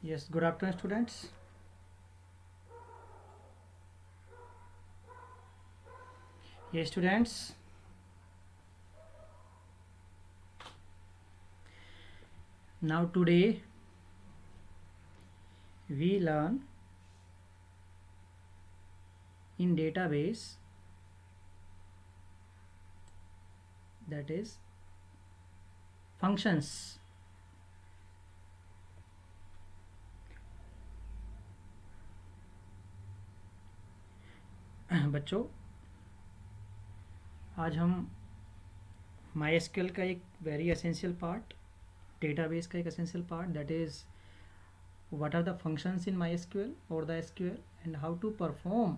Yes, good afternoon, students. Yes, students. Now today we learn in database, that is functions. बच्चों, आज हम MySQL का एक very essential part, database का एक essential part, that is what are the functions in MySQL or the SQL and how to perform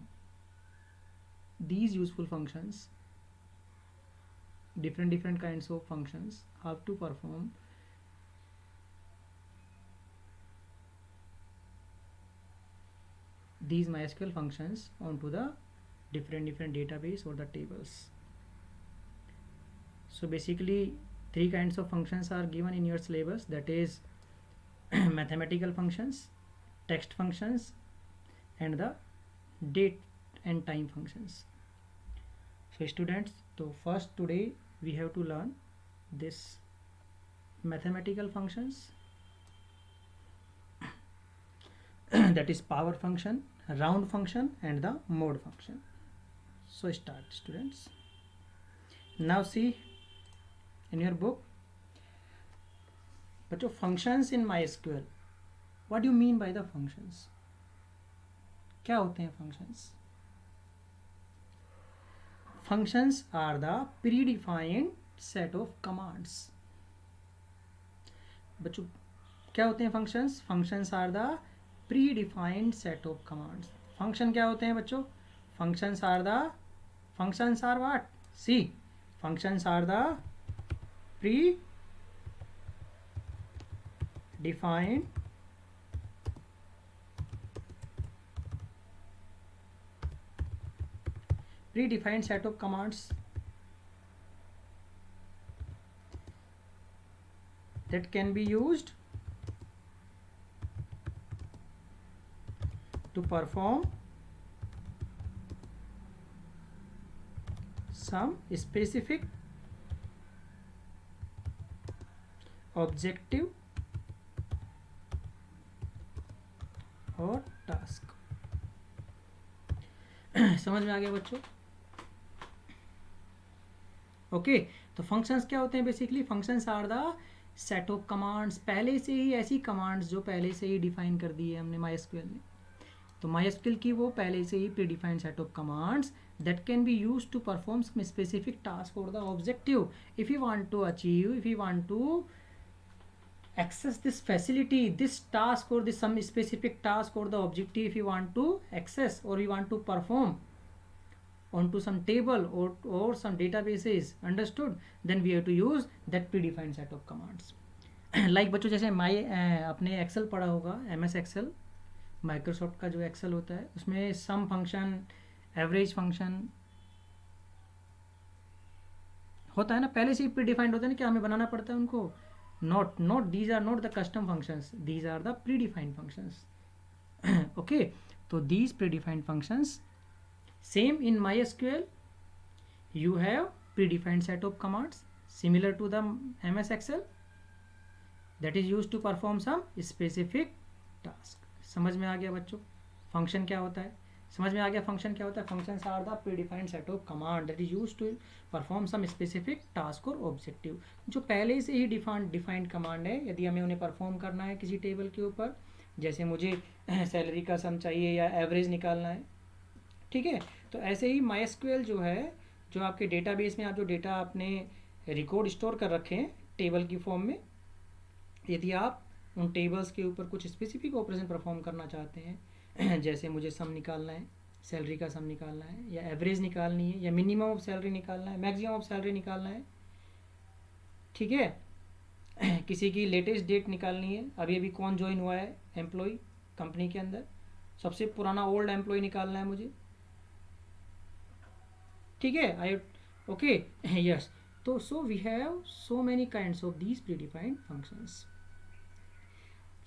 these useful functions, different kinds of functions, how to perform these MySQL functions onto the different database or the tables. So basically three kinds of functions are given in your syllabus, that is mathematical functions, text functions, and the date and time functions. So students, so first today we have to learn this mathematical functions that is power function, round function, and the mode function. So start, students. Now see in your book, but your functions in MySQL, what do you mean by the functions? क्या होते हैं functions? Functions are the predefined set of commands. बच्चों, क्या होते हैं functions? Functions are the predefined set of commands. Function क्या होते हैं बच्चों? Functions are what? See, functions are the predefined set of commands that can be used to perform some specific objective और task. समझ में आ गया बच्चों? ओके, तो फंक्शंस क्या होते हैं? Basically functions are the set of commands, पहले से ही ऐसी कमांड्स जो पहले से ही डिफाइन कर दी है हमने MySQL में. तो MySQL की वो पहले से ही predefined set of commands that can be used to perform some specific task or the objective. If you want to achieve, if you want to access this facility, this task or this some specific task or the objective, if you want to access or you want to perform onto some table or some databases, understood, then we have to use that predefined set of commands. Like बच्चों, जैसे अपने Excel पढ़ा होगा, MS Excel, Microsoft का जो Excel होता है, उसमें सम फंक्शन, एवरेज फंक्शन होता है ना, पहले से ही प्रीडिफाइंड होता है ना, क्या हमें बनाना पड़ता है उनको? Not these are not the custom functions, these are the predefined functions. Okay, तो these predefined functions, same in MySQL you have predefined set of commands similar to the MS Excel that is used to perform some specific task. समझ में आ गया बच्चों function क्या होता है? समझ में आ गया फंक्शन क्या होता है? Functions are the predefined set of command that is used to perform some specific task और ऑब्जेक्टिव, जो पहले से ही डिफाइंड कमांड है. यदि हमें उन्हें परफॉर्म करना है किसी टेबल के ऊपर, जैसे मुझे सैलरी का सम चाहिए या एवरेज निकालना है, ठीक है, तो ऐसे ही MySQL जो है, जो आपके डेटाबेस में आप जो डेटा आपने रिकॉर्ड स्टोर कर रखे हैं टेबल की फॉर्म में, यदि आप उन टेबल्स के ऊपर कुछ स्पेसिफिक ऑपरेशन परफॉर्म करना चाहते हैं, जैसे मुझे सम निकालना है, सैलरी का सम निकालना है, या एवरेज निकालनी है, या मिनिमम ऑफ सैलरी निकालना है, मैक्सिमम ऑफ सैलरी निकालना है, ठीक है, किसी की लेटेस्ट डेट निकालनी है, अभी अभी कौन ज्वाइन हुआ है एम्प्लॉय कंपनी के अंदर, सबसे पुराना ओल्ड एम्प्लॉय निकालना है मुझे, ठीक है. I okay, yes. तो so we have so many kinds of these predefined functions.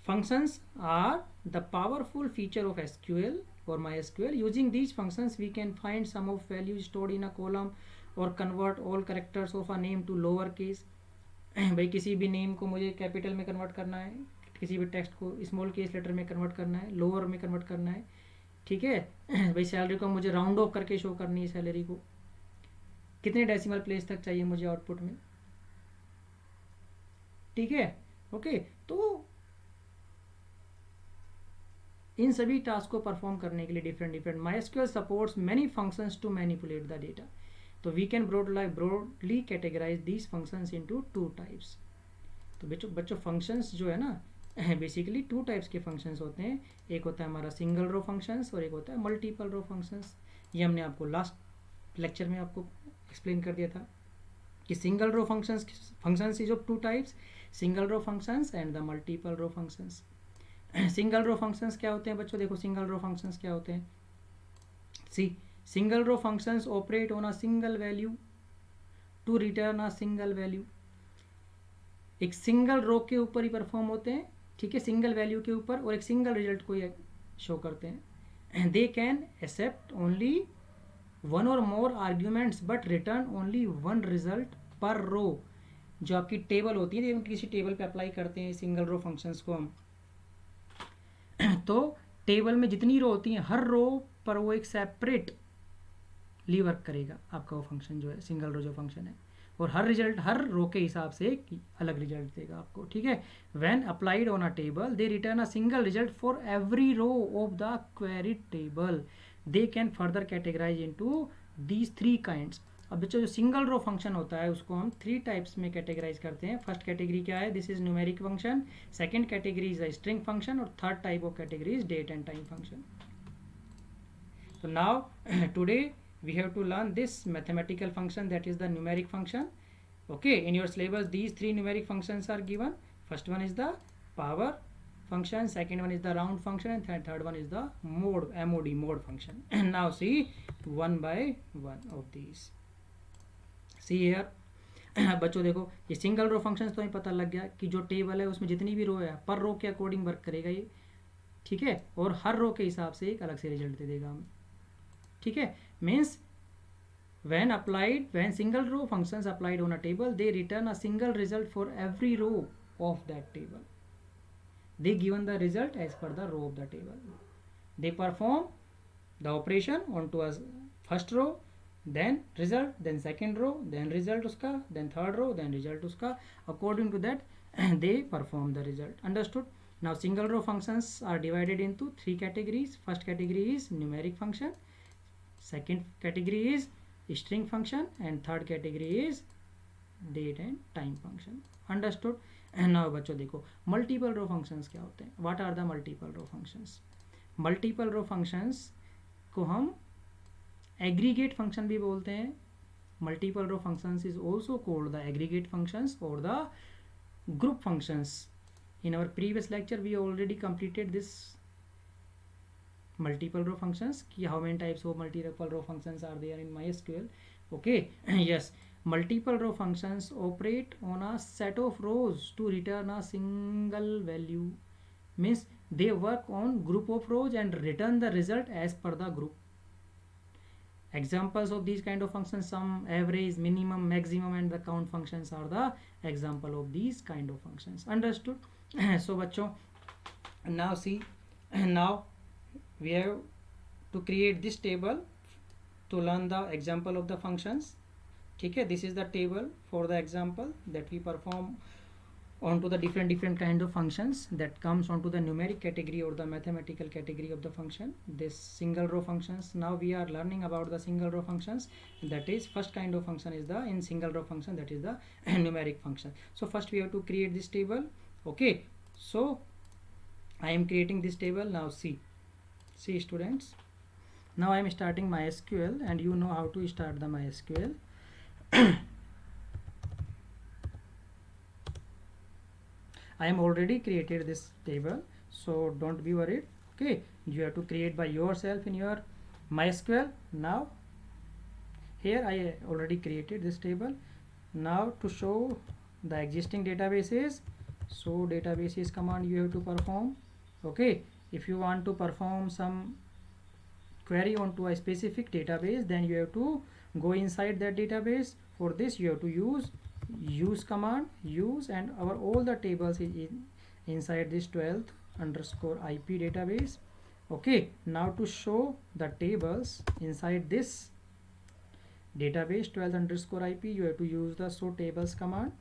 Functions are the powerful feature of SQL or MySQL. Using these functions, we can find sum of values stored in a column or convert all characters of a name to lower case. भाई किसी भी name को मुझे capital में convert करना है, किसी भी टेक्स्ट को स्मॉल केस लेटर में कन्वर्ट करना है, लोअर में कन्वर्ट करना है, ठीक है। भाई सैलरी को मुझे राउंड ऑफ करके शो करनी है, सैलरी को कितने डेसिमल प्लेस तक चाहिए मुझे आउटपुट में, ठीक है। ओके, तो इन सभी टास्क को परफॉर्म करने के लिए different MySQL supports many functions to manipulate the data. तो we can broadly categorise these functions into two types. तो बच्चों फंक्शंस जो है ना बेसिकली टू टाइप्स के फंक्शंस होते हैं। एक होता है हमारा सिंगल रो फंक्शंस और एक होता है मल्टीपल रो फंक्शंस। ये हमने आपको लास्ट लेक्चर में आपको एक्सप्लेन कर दिया था कि single row functions is of two types, single row functions and the multiple row functions. Single row functions क्या होते हैं बच्चों, देखो सिंगल रो फंक्शंस क्या होते हैं। See single row functions operate on a single value to return a single value. एक single row के ऊपर ही परफॉर्म होते हैं, ठीक है, सिंगल वैल्यू के ऊपर, और एक सिंगल रिजल्ट को शो करते हैं। They can accept only one or more arguments but return only one result per row. जो आपकी टेबल होती है, किसी टेबल पे अप्लाई करते हैं सिंगल रो फंक्शंस को हम, तो टेबल में जितनी रो होती हैं हर रो पर वो एक सेपरेटली वर्क करेगा आपका वो फंक्शन जो है, सिंगल रो जो फंक्शन है, और हर रिजल्ट हर रो के हिसाब से एक अलग रिजल्ट देगा आपको, ठीक है। When applied on a table they return a single result for every row of the queried table. They can further categorise into these three kinds. अब बच्चों जो सिंगल रो फंक्शन होता है उसको हम थ्री टाइप्स में कैटेगराइज करते हैं। फर्स्ट कैटेगरी क्या है, this is numeric function. Second category is a string function, और third type of category is date and time function. So now today we have to learn this mathematical function, that is the numeric function. Okay, in your syllabus these three numeric functions are given. First one is the power function, second one is the round function, and third one is the mode function. And now see one by one of these. See here बच्चों देखो ये single row function तो हमें पता लग गया कि जो टेबल है उसमें जितनी भी रो है पर रो के अकॉर्डिंग वर्क करेगा ये, ठीक है, और हर रो के हिसाब से एक अलग से रिजल्ट दे देगा हमें, ठीक है। Means when single row functions applied on a table, they return a single result for every row of that table. They given the result as per the row of the table. They perform the operation onto a first row, then result, then second row, then result uska, then third row, then result uska. According to that they perform the result. Understood? Now single row functions are divided into three categories. First category is numeric function, second category is string function, and third category is date and time function. Understood? And now बच्चों देखो multiple row functions क्या होते हैं। What are the multiple row functions? Multiple row functions को हम aggregate function भी बोलते हैं। Multiple row functions is also called the aggregate functions और the group functions. In our previous lecture we already completed this multiple row functions ki how many types of multiple row functions are there in MySQL. Okay yes, multiple row functions operate on a set of rows to return a single value. Means they work on group of rows and return the result as per the group. Examples of these kind of functions, sum, average, minimum, maximum, and the count functions are the example of these kind of functions. Understood? So बच्चों now see, now we have to create this table to learn the example of the functions. ठीक है, this is the table for the example that we perform onto the different kind of functions that comes onto the numeric category or the mathematical category of the function. This single row functions, now we are learning about the single row functions. That is first kind of function is the in single row function, that is the numeric function. So first we have to create this table. Okay, so I am creating this table. Now see students, now I am starting MySQL, and you know how to start the MySQL. I am already created this table, so don't be worried. Okay, you have to create by yourself in your MySQL. Now here I already created this table. Now to show the existing databases, so database is command you have to perform. Okay, if you want to perform some query onto a specific database, then you have to go inside that database. For this you have to use command, use, and our all the tables is inside this 12th underscore IP database. Okay, now to show the tables inside this database 12 underscore IP, you have to use the show tables command.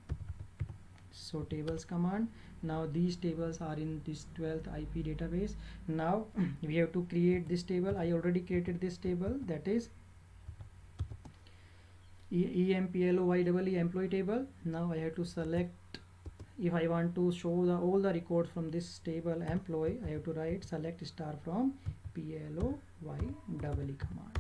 So tables command. Now these tables are in this 12th IP database. Now we have to create this table. I already created this table, that is EMPLOYEE employee table. Now I have to select, if I want to show all the records from this table employee, I have to write select star from PLOYEE command.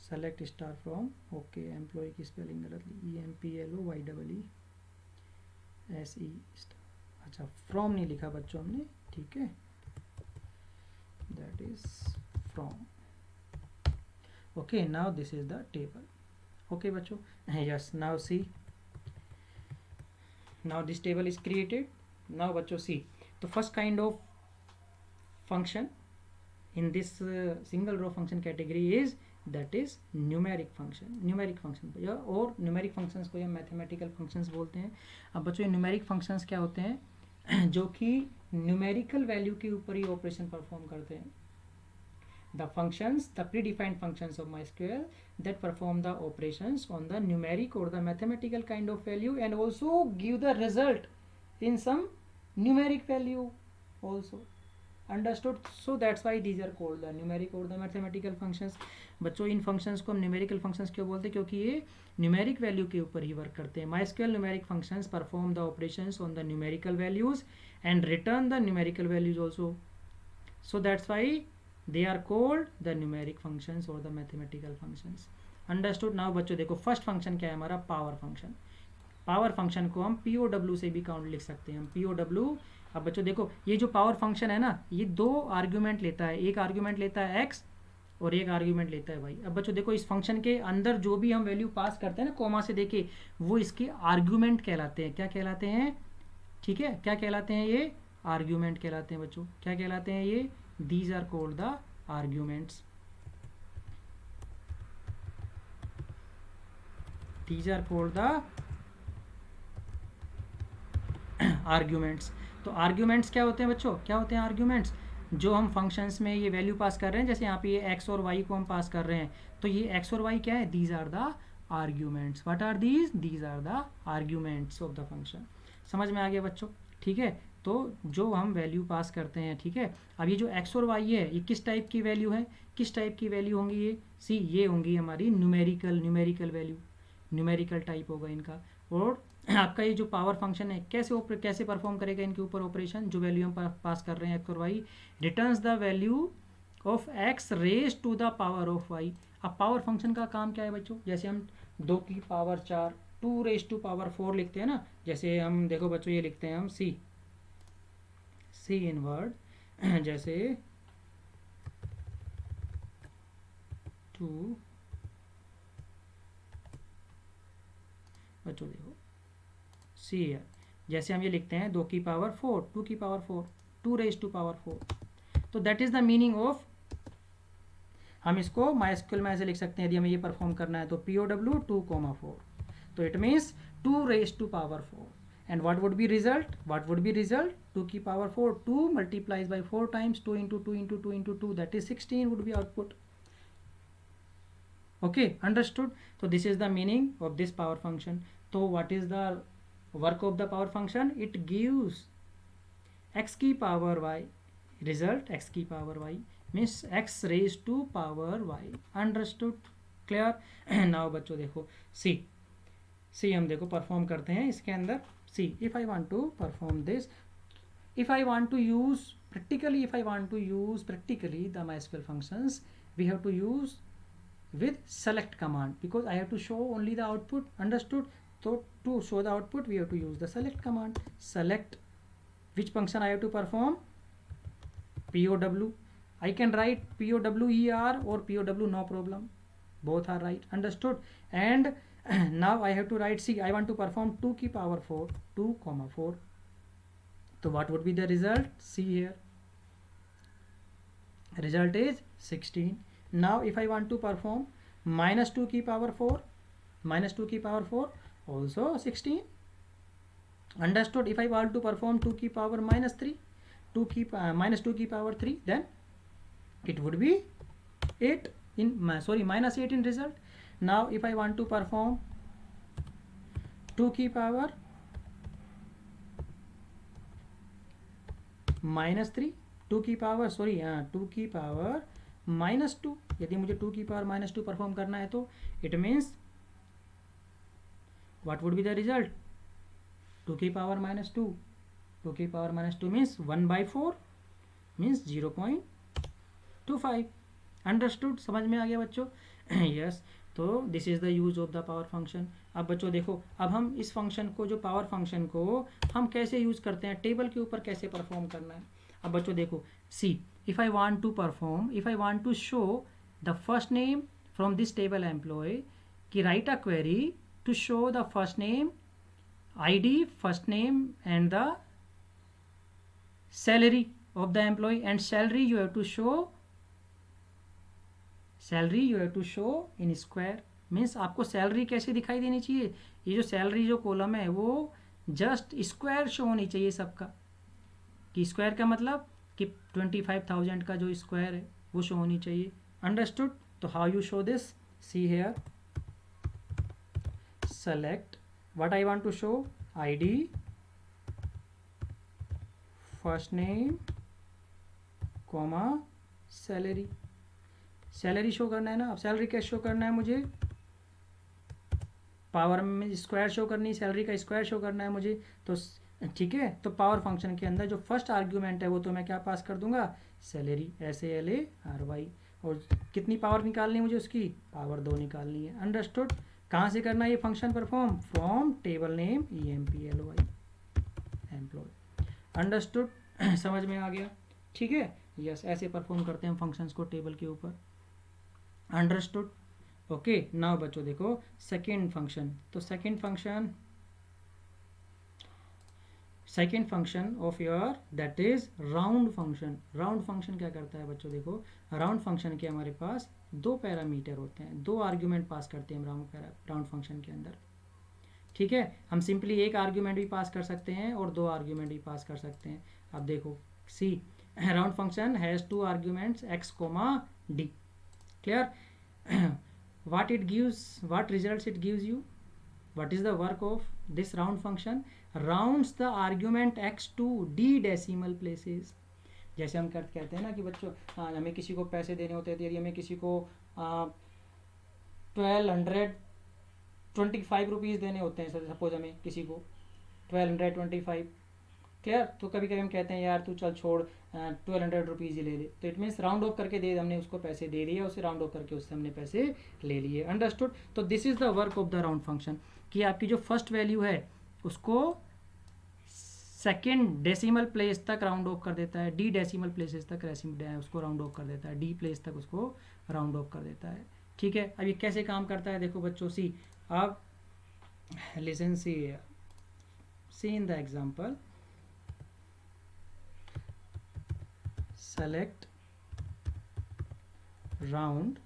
Select star from, okay employee की spelling गलत ली, EMPLOYEE SE, अच्छा from नहीं लिखा बच्चों हमने, ठीक है, that is from. Okay, now this is the table. Okay बच्चों, yes, now see, now this table is created. Now बच्चों सी, तो first kind of function in this single row function category is that is numeric function. numeric function या और numeric functions को या mathematical functions बोलते हैं. अब बच्चों ये numeric functions क्या होते हैं, जो कि numerical value के ऊपर ही operation perform करते हैं. The functions, the predefined functions of MySQL that perform the operations on the numeric or the mathematical kind of value and also give the result in some numeric value also. Understood? So that's why these are called the numeric or the mathematical functions. बच्चों इन functions को हम numerical functions क्यों बोलते हैं, क्योंकि ये numeric value के ऊपर ही वर्क करते हैं. MySQL numeric functions perform the operations on the numerical values and return the numerical values also. So that's why they are called the numeric functions or the mathematical functions. Understood? Now बच्चों देखो first function क्या है हमारा, power function. Power function को हम POW से भी count लिख सकते हैं हम, POW. अब बच्चों देखो ये जो पावर फंक्शन है ना, ये दो आर्ग्यूमेंट लेता है, एक आर्ग्यूमेंट लेता है x और एक आर्ग्यूमेंट लेता है y. अब बच्चों देखो इस फंक्शन के अंदर जो भी हम वैल्यू पास करते हैं ना कोमा से देखे, वो इसके आर्ग्यूमेंट कहलाते हैं. क्या कहलाते हैं, ठीक है, क्या कहलाते हैं, ये आर्ग्यूमेंट कहलाते हैं बच्चों. क्या कहलाते हैं ये, these are called the arguments. These are called the arguments. तो आर्ग्यूमेंट्स क्या होते हैं बच्चों, क्या होते हैं आर्ग्यूमेंट्स, जो हम फंक्शंस में ये वैल्यू पास कर रहे हैं. जैसे यहाँ पे ये x और y को हम पास कर रहे हैं, तो ये x और y क्या है, these are the arguments. What are these, these are the arguments of the function. समझ में आ गया बच्चों, ठीक है. तो जो हम वैल्यू पास करते हैं, ठीक है. अब ये जो x और y है, ये किस टाइप की वैल्यू है, किस टाइप की वैल्यू होंगी ये, सी ये होंगी हमारी न्यूमेरिकल वैल्यू, न्यूमेरिकल टाइप होगा इनका. और आपका ये जो पावर फंक्शन है कैसे परफॉर्म करेगा इनके ऊपर ऑपरेशन, जो वैल्यू हम पास कर रहे हैं x और y, returns the value of x raise to the power of y. अब पावर फंक्शन का काम क्या है बच्चों, जैसे हम 2 की पावर 4, 2 रेज टू पावर 4 लिखते हैं ना, जैसे हम देखो बच्चों ये लिखते हैं हम सी इन वर्ड, जैसे 2, बच्चों देखो सी है, जैसे हम ये लिखते हैं 2 की पावर 4, 2 की पावर 4, 2 रेज टू पावर 4. तो that is the meaning of, हम इसको MySQL में ऐसे लिख सकते हैं यदि हमें ये परफॉर्म करना है तो POW 2,4. तो it means 2 raise to power 4. And what would be result, 2 की power 4, 2 multiplies by 4 times, 2 into 2 into 2 into 2, that is 16 would be output. Okay, understood? So this is the meaning of this power function. So what is the work of the power function? It gives x की power y, result x की power y means x raised to power y. Understood? Clear? Now बच्चों देखो C हम देखो perform करते हैं इसके अंदर. C, if I want to perform this, if I want to use practically the MySQL functions, we have to use with select command, because I have to show only the output. Understood? So to show the output we have to use the select command. Select which function I have to perform, POW. I can write POWER or POW, no problem, both are right. Understood? And now I have to write, see I want to perform 2 की power 4, 2,4. तो what would be the result? See here, result is 16. Now if I want to perform minus 2 की power 4, minus 2 की power 4 also 16. Understood? If I want to perform 2 की power minus 3, minus 2 की power 3, then it would be 8 in, minus 8 in result. Now if I want to perform 2 की power minus 3, 2 की power 2 की power -2, यदि मुझे 2 की power -2 perform करना है तो it means what would be the result? 2 की पावर -2, 2 की पावर -2 मीन्स 1/4 मीन्स 0.25. अंडरस्टूड? समझ में आ गया बच्चों? यस. तो this is the use of the power function. अब बच्चों देखो, अब हम इस फंक्शन को, जो पावर फंक्शन को हम कैसे यूज करते हैं, टेबल के ऊपर कैसे परफॉर्म करना है. अब बच्चों देखो, see if I want to perform, if I want to show the first name from this table employee, कि write a query to show the first name, ID, first name and the salary of the employee, and salary you have to show, salary you have to show in square. Means आपको salary कैसे दिखाई देनी चाहिए, ये जो salary जो column है वो जस्ट स्क्वायर शो होनी चाहिए सबका. कि स्क्वायर का मतलब कि 25,000 का जो स्क्वायर है वो शो होनी चाहिए. अंडरस्टूड? तो how you show this? See here, select what I want to show, ID, first name, comma, salary. Salary show करना है ना. अब सैलरी कैसे शो करना है मुझे? पावर में स्क्वायर शो करनी है, सैलरी का स्क्वायर शो करना है मुझे. तो ठीक है, तो पावर फंक्शन के अंदर जो फर्स्ट आर्ग्यूमेंट है वो तो मैं क्या पास कर दूंगा? Salary, SALARY. और कितनी पावर निकालनी है मुझे उसकी? पावर 2 निकालनी है. अंडरस्टूड? कहाँ से करना है ये function perform? From table name EMPLOY, employ. Understood? समझ में आ गया? ठीक है. यस, ऐसे परफॉर्म करते हैं हम फंक्शंस को टेबल के ऊपर. अंडरस्टूड? ओके. नाउ बच्चों देखो सेकेंड फंक्शन. तो second function of your that is round function. Round function क्या करता है बच्चों? देखो, राउंड फंक्शन के हमारे पास 2 पैरामीटर होते हैं, 2 आर्ग्यूमेंट पास करते हैं राउंड फंक्शन के अंदर. ठीक है, हम सिंपली एक आर्ग्यूमेंट भी पास कर सकते हैं और 2 आर्ग्यूमेंट भी पास कर सकते हैं. अब देखो, see round function has 2 arguments x, d. Clear? what it gives, what results it gives you, what is the work of this round function? rounds the argument x to d decimal places. जैसे हम कहते हैं ना कि बच्चों हमें किसी को पैसे देने होते हैं, यदि हमें किसी को 1225 रुपीज़ देने होते हैं, सपोज हमें किसी को 1225. क्लियर? तो कभी कभी हम कहते हैं यार तू चल छोड़ 1200 रुपीज़ ही ले ले. तो इट मीन्स राउंड ऑफ करके दे, हमने उसको पैसे दे दिए, उसे राउंड ऑफ करके उससे हमने पैसे ले लिए. अंडरस्टूड? तो this is the work of the round function, कि आपकी जो फर्स्ट वैल्यू है उसको सेकेंड डेसिमल प्लेस तक राउंड ऑफ कर देता है, D डेसिमल प्लेसेस तक उसको राउंड ऑफ कर देता है, D प्लेस तक उसको राउंड ऑफ कर देता है. ठीक है. अब ये कैसे काम करता है देखो बच्चों. सी अब listen, see in the example, select round.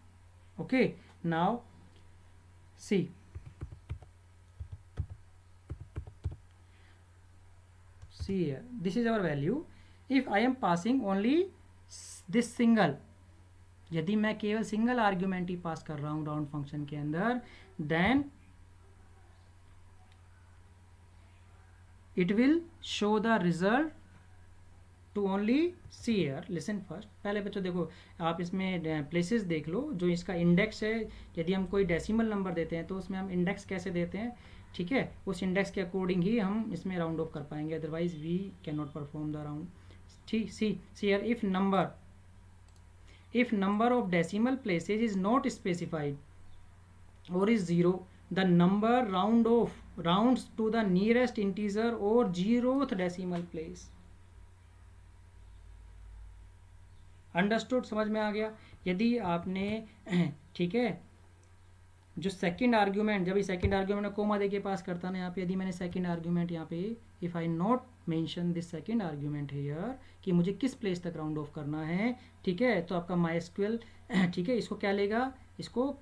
Okay, now see, here this is our value. if I am passing only this single, यदि मैं केवल सिंगल आर्ग्यूमेंट ही पास कर रहा हूँ राउंड फंक्शन के अंदर, then it will show the result to only see here. Listen first. पहले बच्चों देखो, आप इसमें प्लेसेस देख लो जो इसका इंडेक्स है. यदि हम कोई डेसिमल नंबर देते हैं तो उसमें हम इंडेक्स कैसे देते हैं? ठीक है, उस इंडेक्स के अकॉर्डिंग ही हम इसमें राउंड ऑफ कर पाएंगे, otherwise we can not perform the round. ठीक. See here, if number of decimal places is not specified or is 0, the number rounds to the nearest integer or 0th decimal place. Understood? समझ में आ गया? यदि आपने ठीक है जो सेकंड आर्ग्यूमेंट, जब ये सेकंड आर्ग्यूमेंट में कोमा देके पास करता ना, यहाँ पे यदि मैंने सेकंड आर्ग्यूमेंट यहाँ पे if I not mention this second argument here कि मुझे किस प्लेस तक राउंड ऑफ करना है, ठीक है, तो आपका MySQL ठीक है इसको क्या लेगा, इसको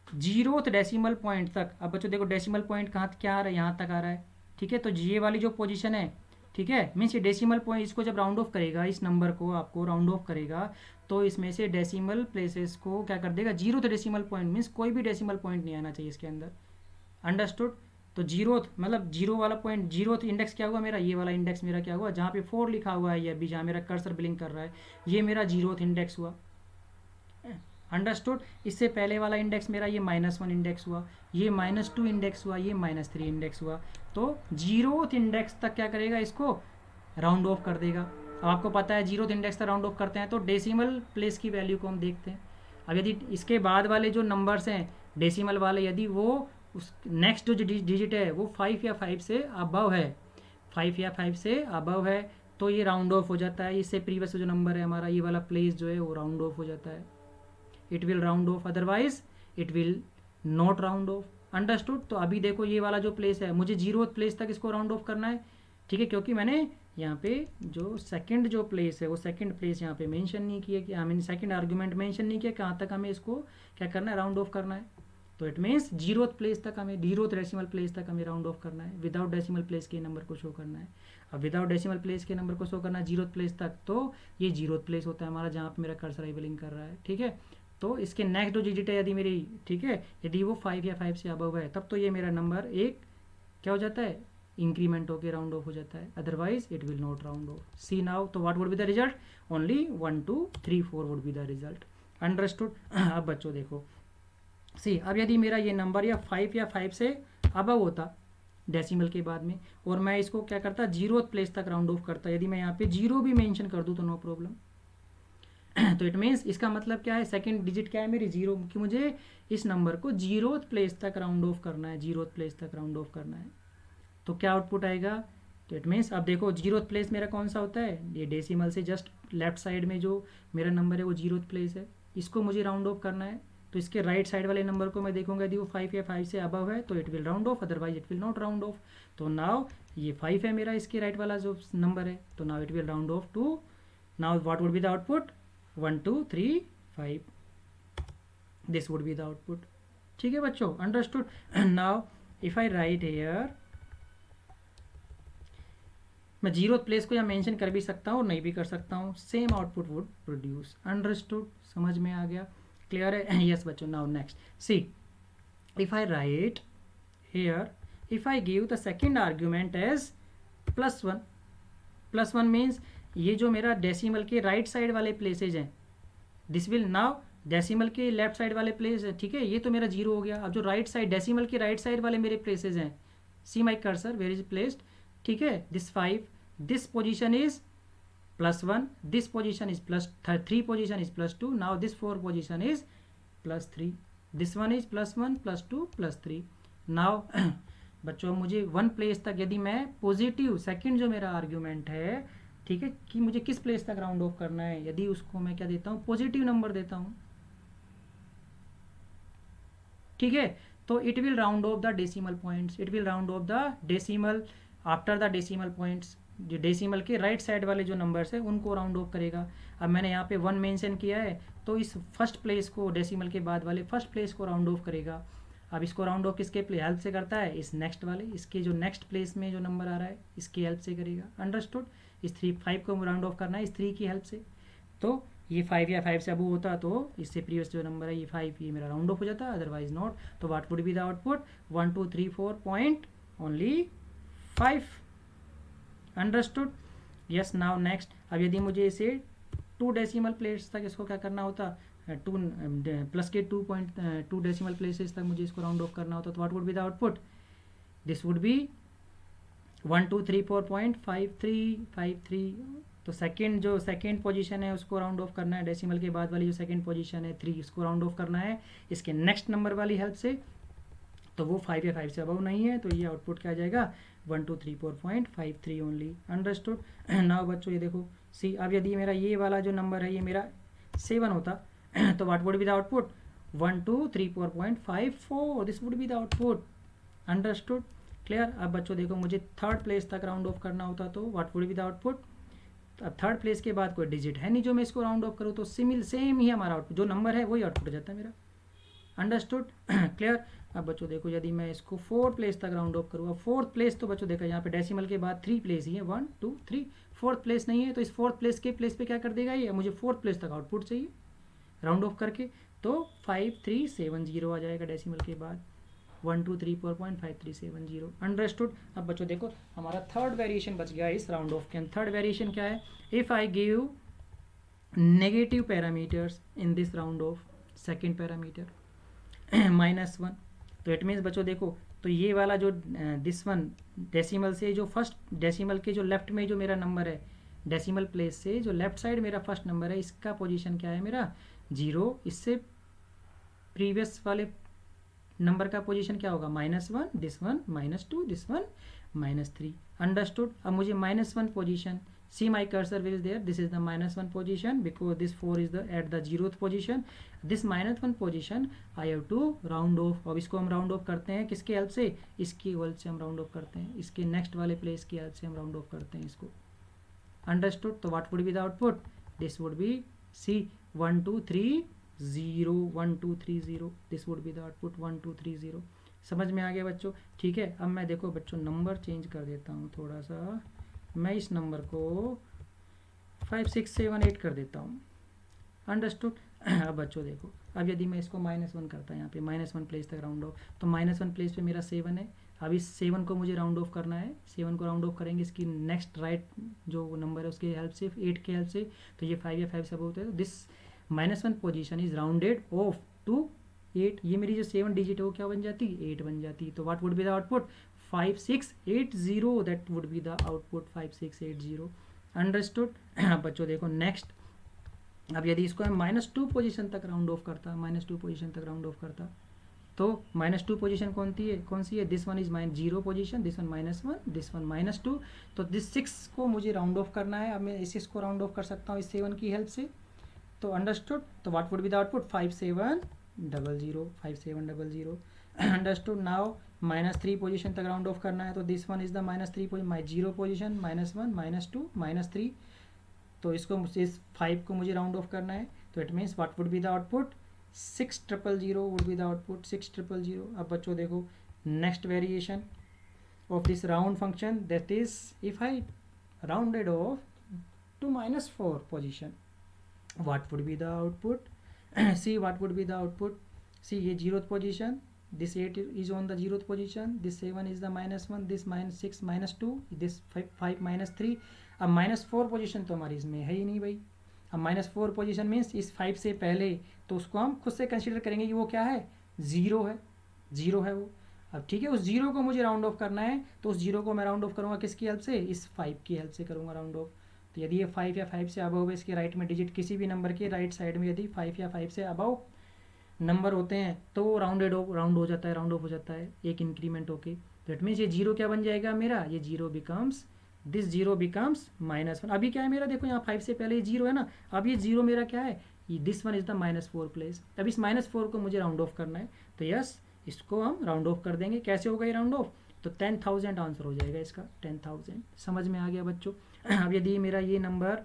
0th डेसिमल पॉइंट तक। अब बच्चों देखो डेसिमल पॉइंट कहाँ क्या आ रहा है, यहाँ तक आ रहा है, ठीक है, तो ये वाली जो पोजीशन है, ठीक है, मीन्स ये डेसिमल पॉइंट इसको जब राउंड ऑफ करेगा, इस नंबर को आपको राउंड ऑफ करेगा, तो इसमें से डेसिमल प्लेसेस को क्या कर देगा, 0th डेसिमल पॉइंट, मीन्स कोई भी डेसिमल पॉइंट नहीं आना चाहिए इसके अंदर, अंडरस्टूड। तो 0th मतलब 0 वाला पॉइंट, 0th इंडेक्स क्या हुआ मेरा, ये वाला इंडेक्स मेरा क्या हुआ, जहाँ पे 4 लिखा हुआ है, ये अभी जहाँ मेरा कर्सर ब्लिंक कर रहा है, ये मेरा 0th इंडेक्स हुआ, अंडरस्टूड। इससे पहले वाला इंडेक्स मेरा ये -1 इंडेक्स हुआ, ये -2 इंडेक्स हुआ, ये -3 इंडेक्स हुआ। तो 0th इंडेक्स तक क्या करेगा, इसको राउंड ऑफ कर देगा। अब आपको पता है 0th इंडेक्स तक राउंड ऑफ करते हैं तो डेसिमल प्लेस की वैल्यू को हम देखते हैं। अब यदि इसके बाद वाले जो नंबर्स हैं डेसिमल वाले, यदि वो उस नेक्स्ट जो डिजिट है वो 5 या 5 से अबव है, 5 या 5 से अबव है, तो ये राउंड ऑफ हो जाता है। इससे प्रीवियस जो नंबर है हमारा, ये वाला प्लेस जो है वो राउंड ऑफ हो जाता है, it will round of, otherwise it will not round of, understood. तो अभी देखो ये वाला जो प्लेस है, मुझे 0th प्लेस तक इसको राउंड ऑफ करना है, ठीक है, क्योंकि मैंने यहाँ पे जो सेकंड जो प्लेस है वो सेकंड प्लेस यहाँ पे मेंशन नहीं किया, कि I mean second argument mention नहीं किया कहाँ तक हमें इसको क्या करना है, राउंड ऑफ करना है। तो इट मीन्स 0th प्लेस तक हमें, 0th डेसिमल प्लेस तक हमें राउंड ऑफ करना है, विदाउट डेसिमल प्लेस के नंबर को शो करना है। अब विदाउट डेसिमल प्लेस के नंबर को शो करना है 0th प्लेस तक, तो ये 0th प्लेस होता है हमारा, जहाँ पे मेरा कर्सर लेबलिंग कर रहा है, ठीक है। तो इसके नेक्स्ट जो डिजिट है यदि मेरी, ठीक है, यदि वो 5 या 5 से अबव है, तब तो ये मेरा नंबर एक क्या हो जाता है, इंक्रीमेंट होकर राउंड ऑफ हो जाता है, otherwise it will not round off. See now, तो what would be the result, only 1 2 3 4 would be the result, understood. अब बच्चों देखो, सी अब यदि मेरा ये नंबर या 5 या 5 से अबव होता डेसिमल के बाद में, और मैं इसको क्या करता 0th प्लेस तक राउंड ऑफ करता, यदि मैं यहाँ पे 0 भी मेंशन कर दूँ तो नो प्रॉब्लम। तो इट मीन्स इसका मतलब क्या है, सेकंड डिजिट क्या है मेरी 0, कि मुझे इस नंबर को 0th प्लेस तक राउंड ऑफ करना है, 0th प्लेस तक राउंड ऑफ करना है। तो क्या आउटपुट आएगा, तो इट मीन्स अब देखो 0th प्लेस मेरा कौन सा होता है, ये डेसिमल से जस्ट लेफ्ट साइड में जो मेरा नंबर है वो 0th प्लेस है, इसको मुझे राउंड ऑफ करना है। तो इसके राइट साइड वाले नंबर को मैं देखूंगा, यदि वो 5 या 5 से अबव है तो it will round of, otherwise it will not round of. तो नाउ ये 5 है मेरा इसके राइट वाला जो नंबर है, तो now it will round off to, now what would be the output, 1 2 3 5, this would be the output, ठीक है बच्चों, understood. Now if I write here, मैं 0th प्लेस को यहाँ मेंशन कर भी सकता हूँ और नहीं भी कर सकता हूँ, same output would produce, understood, समझ में आ गया, क्लियर है। यस बच्चों, now next see, if I write here, if I give the second argument as +1, +1 means ये जो मेरा डेसिमल के राइट साइड वाले प्लेसेज हैं, दिस विल नाउ डेसिमल के लेफ्ट साइड वाले प्लेस है, ठीक है, ये तो मेरा 0 हो गया। अब जो राइट साइड डेसिमल के राइट साइड वाले मेरे प्लेसेज हैं, see my cursor where is placed, ठीक है, this 5, this position is +1, this position is +3 position is +2, now this 4 position is +3, this one is +1 +2 +3। Now बच्चों मुझे 1 प्लेस तक, यदि मैं पॉजिटिव सेकंड जो मेरा आर्ग्यूमेंट है, ठीक है, कि मुझे किस प्लेस तक राउंड ऑफ करना है, यदि उसको मैं क्या देता हूँ, पॉजिटिव नंबर देता हूँ, ठीक है, तो it will round of the decimal points, it will round of the decimal after the decimal points, जो डेसिमल के राइट साइड वाले जो नंबर्स है उनको राउंड ऑफ करेगा। अब मैंने यहाँ पे 1 मेंशन किया है, तो इस फर्स्ट प्लेस को, डेसिमल के बाद वाले फर्स्ट प्लेस को राउंड ऑफ करेगा। अब इसको राउंड ऑफ किसके हेल्प से करता है, इस नेक्स्ट वाले, इसके जो नेक्स्ट प्लेस में जो नंबर आ रहा है इसकी हेल्प से करेगा, अंडरस्टूड। इस 5 को राउंड ऑफ करना है इस 3 की हेल्प से, तो ये 5 या 5 से अबू होता तो इससे प्रीवियस जो नंबर है ये 5, ये मेरा राउंड ऑफ हो जाता, अदरवाइज नॉट। तो what would be the output, 1 2 3 4 point only 5, understood. Yes, now next, अब यदि मुझे इसे 2 डेसिमल प्लेस तक इसको क्या करना होता, 2 प्लस के 2.2 डेसिमल प्लेसेस तक मुझे इसको राउंड ऑफ करना होता, तो what would be the output, this would B 1 2 3 4.5353। तो सेकंड जो सेकंड पोजीशन है उसको राउंड ऑफ करना है, डेसिमल के बाद वाली जो सेकंड पोजीशन है 3, इसको राउंड ऑफ करना है इसके नेक्स्ट नंबर वाली हेल्प से, तो वो 5 या 5 से अबव नहीं है, तो ये आउटपुट क्या आ जाएगा, 1 2 3 4.53 ओनली, अंडरस्टूड। नाउ बच्चों ये देखो, सी अब यदि मेरा ये वाला जो नंबर है ये मेरा 7 होता, तो what would be the output, 1 2 3 4.54, this would be the output. Understood, clear. अब बच्चों देखो मुझे थर्ड प्लेस तक राउंड ऑफ करना होता तो what would be the output. अब थर्ड प्लेस के बाद कोई डिजिट है नहीं जो मैं इसको राउंड ऑफ करूँ, तो सेम ही हमारा आउटपुट, जो नंबर है वही आउटपुट हो जाता है मेरा। Understood, clear. अब बच्चों देखो यदि मैं इसको फोर्थ प्लेस तक राउंड ऑफ करूँ, अब फोर्थ प्लेस तो बच्चों देखो यहाँ पे डेसिमल के बाद 3 प्लेस ही है, 1 2 3, फोर्थ प्लेस नहीं है, तो इस फोर्थ प्लेस के प्लेस पे क्या कर देगा ये, मुझे फोर्थ प्लेस तक आउटपुट चाहिए राउंड ऑफ करके, तो 5370 आ जाएगा डेसिमल के बाद, 1234.5370। अंडरस्टूड। अब बच्चों देखो हमारा थर्ड वेरिएशन बच गया इस राउंड ऑफ के अंदर। थर्ड वेरिएशन क्या है, if I give negative parameters in this round of, second parameter -1, तो इट मीन्स बच्चों देखो, तो ये वाला जो दिस वन डेसिमल से जो फर्स्ट डेसिमल के जो लेफ्ट में जो मेरा नंबर है, डेसिमल प्लेस से जो लेफ्ट साइड मेरा फर्स्ट नंबर है, इसका पोजीशन क्या है मेरा 0, इससे प्रीवियस वाले नंबर का पोजीशन क्या होगा -1, this one -2, this one -3। Understood. अब मुझे -1 position, see my cursor is there, this is the -1 position because this 4 is the at the 0th position, this -1 position I have to round off। अब इसको हम round of करते हैं किसके help से, इसकी हेल्प से हम राउंड ऑफ करते हैं, इसके नेक्स्ट वाले प्लेस की हेल्प से हम राउंड ऑफ करते हैं इसको। अंडरस्टूड। तो what would be the output, this would be see 1230, 1230, this would be the output 1230। समझ में आ गया बच्चों, ठीक है। अब मैं देखो बच्चों नंबर चेंज कर देता हूँ थोड़ा सा, मैं इस नंबर को 5 6 7 8 कर देता हूँ। अंडरस्टूड। अब बच्चों देखो, अब यदि मैं इसको -1 करता यहाँ पे, -1 प्लेस तक राउंड ऑफ, तो -1 प्लेस पे मेरा 7 है। अब इस 7 को मुझे राउंड ऑफ करना है, 7 को राउंड ऑफ करेंगे इसकी नेक्स्ट राइट जो नंबर है उसके हेल्प से, 8 के हेल्प से, तो ये 5 या 5 से अब होता है, तो this -1 position is rounded off to 8, ये मेरी जो 7 डिजिट है वो क्या बन जाती, 8 बन जाती। तो what would be the output 5680, that would be the output 5680। Understood. बच्चों देखो नेक्स्ट, अब यदि इसको मैं -2 पोजीशन तक राउंड ऑफ करता, -2 पोजीशन तक राउंड ऑफ करता, तो -2 पोजीशन कौन सी है, this one is -0 position, this one -1, this one -2, तो दिस 6 को मुझे राउंड ऑफ करना है। अब मैं इस 6 को राउंड ऑफ कर सकता हूँ इस 7 की हेल्प से। तो अंडरस्टूड। तो what would be the output 5700, 5700। Understood. Now -3 position तक राउंड ऑफ करना है, तो this one is the -3 0 position, -1 -2 -3, तो इसको इस 5 को मुझे राउंड ऑफ करना है, तो it means what would be the output 6000 would be the output 6000। अब बच्चों देखो next variation of this round function, that is if I rounded off to -4 position, what would be the output see what would be the output, see ये 0th position, this 8 is on the 0th position, this 7 is the -1, this -6 -2, this 5 -3। अब -4 position तो हमारी इसमें है ही नहीं भाई। अब -4 position means इस 5 से पहले, तो उसको हम खुद से कंसीडर करेंगे कि वो क्या है, 0 है, 0 है वो। अब ठीक है, उस 0 को मुझे राउंड ऑफ करना है, तो उस 0 को मैं राउंड ऑफ करूँगा किसकी हेल्प से, इस 5 की हेल्प से करूँगा राउंड ऑफ। तो यदि ये 5 या 5 से अबव है, इसके राइट में डिजिट किसी भी नंबर के राइट साइड में यदि 5 या 5 से अबव नंबर होते हैं, तो राउंड हो जाता है, राउंड ऑफ हो जाता है एक इंक्रीमेंट होके। तो इट मीन्स ये 0 क्या बन जाएगा मेरा, ये 0 बिकम्स, दिस 0 बिकम्स -1। अभी क्या है मेरा, देखो यहाँ 5 से पहले ये 0 है ना, अब ये 0 मेरा क्या है, this one is the -4 place. अब इस -4 को मुझे राउंड ऑफ करना है, तो यस इसको हम राउंड ऑफ कर देंगे। कैसे होगा ये राउंड ऑफ, तो 10,000 आंसर हो जाएगा इसका, 10,000। समझ में आ गया बच्चों। अब यदि मेरा ये नंबर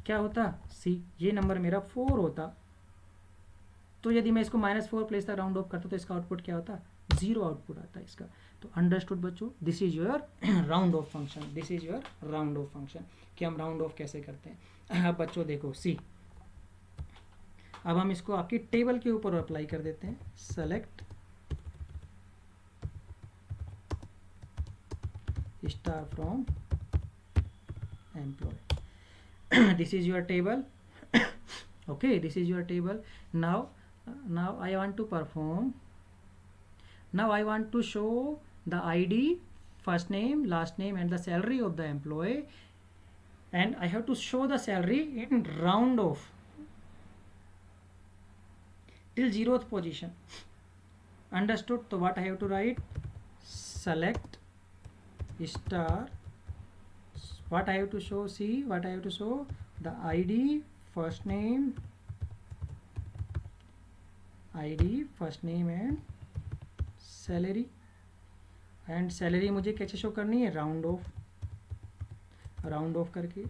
क्या होता, सी ये नंबर मेरा 4 होता, तो यदि मैं इसको -4 प्लेस तक राउंड ऑफ करता, तो इसका आउटपुट क्या होता, 0 आउटपुट आता है इसका। तो अंडरस्टूड बच्चों, this is your round of function, this is your round of function, कि हम राउंड ऑफ कैसे करते हैं। अब बच्चों देखो सी, अब हम इसको आपकी टेबल के ऊपर अप्लाई कर देते हैं। Select star from employee this is your table okay, this is your table। now I want to perform, now I want to show the ID, first name, last name and the salary of the employee, and I have to show the salary in round off till 0th position। understood। so what I have to write, select star, what I have to show, see what I have to show, the ID, first name, ID first name and salary, and salary मुझे कैसे show करनी है, round of करके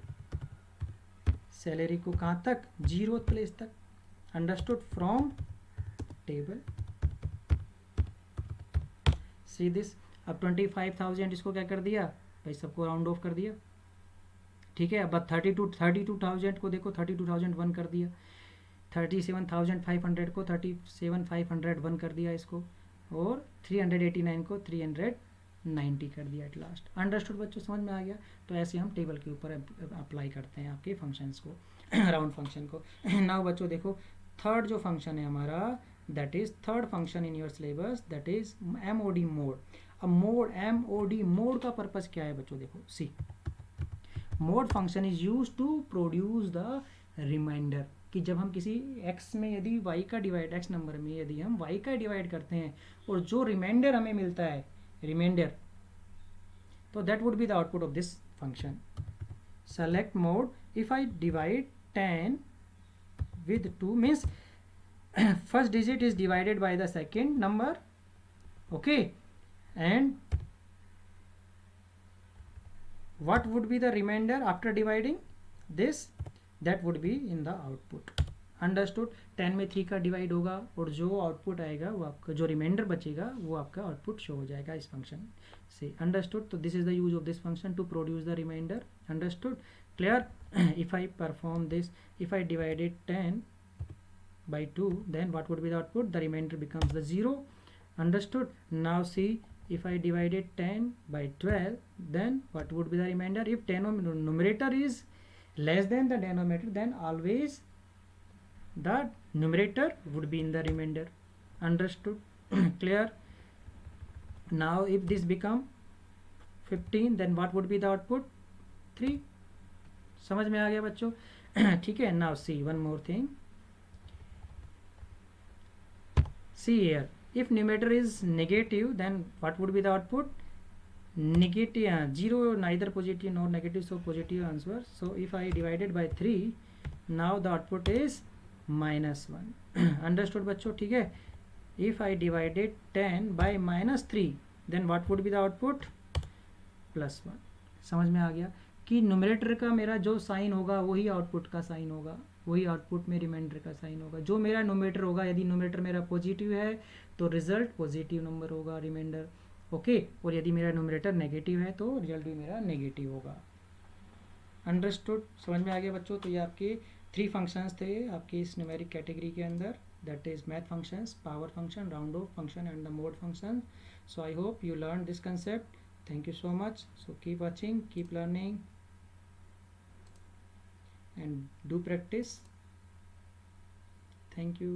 salary को कहाँ तक, 0th place तक, understood, from table. See this, अब 25,000 इसको क्या कर दिया भाई, सबको राउंड ऑफ कर दिया, ठीक है। अब 32,000 को देखो 32,001 कर दिया, 37,500 को 37,501 कर दिया इसको, और 389 को 390 कर दिया एट लास्ट। अंडरस्टूड बच्चों, समझ में आ गया। तो ऐसे हम टेबल के ऊपर अप्लाई करते हैं आपके फंक्शंस को, राउंड फंक्शन को। नाउ बच्चों देखो, थर्ड जो फंक्शन है हमारा, that is third function in your syllabus, that is MOD mod. अब MOD मोड का पर्पस क्या है बच्चों, देखो see, mod function is use to produce the remainder, कि जब हम किसी x में यदि y का डिवाइड, x नंबर में यदि हम y का डिवाइड करते हैं और जो रिमाइंडर हमें मिलता है, रिमाइंडर, तो that would be the output of this function. Select mode, if I divide 10 with 2 means first digit is divided by the second number, okay, and what would be the remainder after dividing this, that would be in the output, understood। 10 में 3 का divide होगा और जो output आएगा वो आपका, जो reminder बचेगा वो आपका आउटपुट शो हो जाएगा इस फंक्शन से, अंडरस्टूड। तो this is the use of this function to produce the reminder, understood, clear. if I perform this, if I divided 10 by 2, then what would be the output, the remainder becomes the 0, understood। Now see, if I divided 10 by 12, then what would be the remainder, if numerator is less than the denominator, then always the numerator would be in the remainder, understood, clear। Now if this become 15, then what would be the output, 3, समझ में आ गया बच्चों, ठीक है। Now see one more thing, see here, if numerator is negative, then what would be the output, negative, 0, neither positive nor negative, so positive answer। So if I divided by 3, now the output is -1, understood बच्चों, ठीक है। if I divided 10 by -3, then what would be the output, +1, समझ में आ गया कि numerator का मेरा जो साइन होगा वही आउटपुट का साइन होगा, वही आउटपुट में रिमाइंडर का साइन होगा। जो मेरा न्यूमरेटर होगा, यदि न्यूमरेटर मेरा पॉजिटिव है तो रिजल्ट पॉजिटिव नंबर होगा, रिमाइंडर, ओके, और यदि मेरा न्यूमरेटर नेगेटिव है तो रिजल्ट भी मेरा नेगेटिव होगा, अंडरस्टूड, समझ में आ गया बच्चों। तो ये आपके 3 फंक्शंस थे आपके इस न्यूमेरिक कैटेगरी के अंदर, that is math functions, power function, round of function and the mode function. So I hope you learn this concept, thank you so much. So keep watching, keep learning and do practice, thank you।